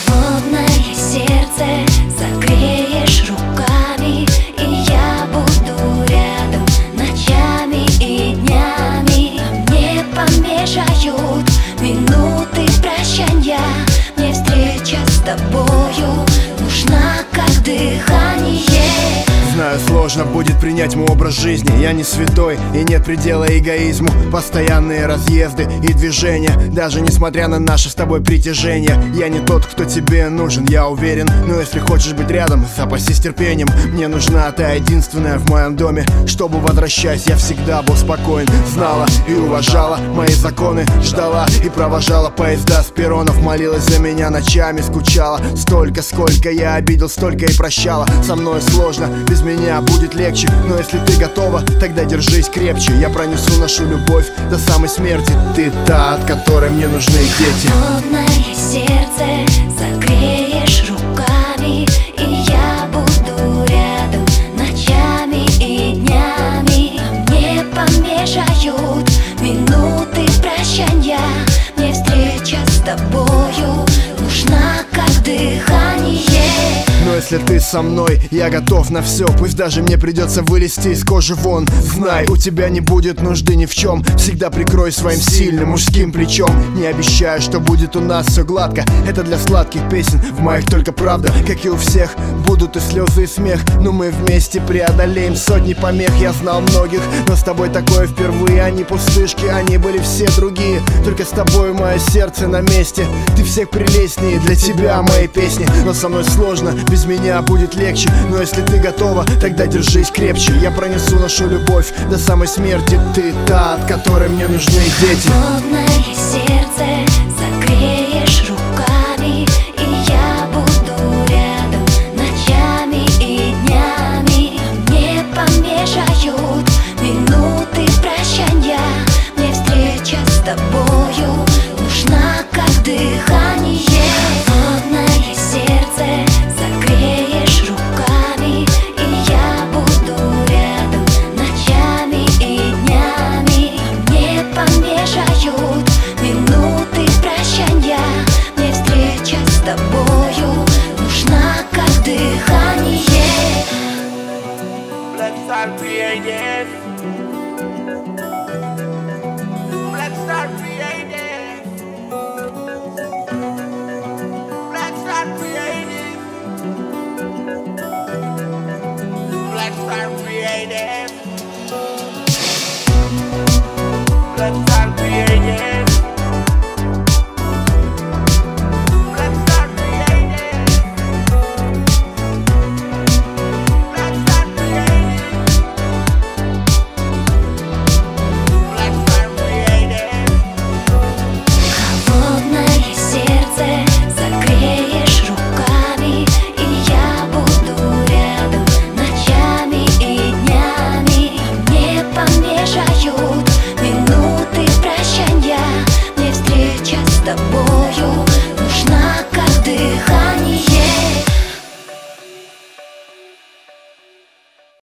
Холодное сердце согреешь руками, и я буду рядом ночами и днями. Мне помешают минуты прощания, мне встреча с тобою нужна как дыхание. Знаю, сложно будет принять мой образ жизни. Я не святой и нет предела эгоизму. Постоянные разъезды и движения, даже несмотря на наше с тобой притяжение. Я не тот, кто тебе нужен, я уверен. Но если хочешь быть рядом, запасись терпением. Мне нужна та единственная в моем доме, чтобы, возвращаясь, я всегда был спокоен. Знала и уважала мои законы, ждала и провожала поезда с перронов. Молилась за меня ночами, скучала. Столько, сколько я обидел, столько и прощала. Со мной сложно, без меня будет легче. Но если ты готова, тогда держись крепче. Я пронесу нашу любовь до самой смерти. Ты та, от которой мне нужны дети. Холодное сердце согреешь руками, и я буду рядом ночами и днями. Мне помешают минуты прощания, мне встреча с тобою нужна как дыхание. Но если ты со мной, я готов на все. Пусть даже мне придется вылезти из кожи вон. Знай, у тебя не будет нужды ни в чем. Всегда прикрой своим сильным мужским плечом. Не обещаю, что будет у нас все гладко. Это для сладких песен, в моих только правда. Как и у всех, будут и слезы, и смех. Но мы вместе преодолеем сотни помех. Я знал многих, но с тобой такое впервые. Они пустышки, они были все другие. Только с тобой мое сердце на месте. Ты всех прелестнее, для тебя мои песни. Но со мной сложно, без меня будет легче. Но если ты готова, тогда держись крепче. Я пронесу нашу любовь до самой смерти. Ты та, от которой мне нужны дети. Холодное сердце согреешь руками, и я буду рядом ночами и днями. Мне помешают минуты прощания, мне встреча с тобою нужна как дыхание. Холодное сердце согреешь руками, и я буду рядом ночами и днями. Мне помешают минуты прощания, мне встреча с тобою нужна как дыхание. Let's start creating. Let's start creating. Let's start creating. Let's start creating. Let's start creating.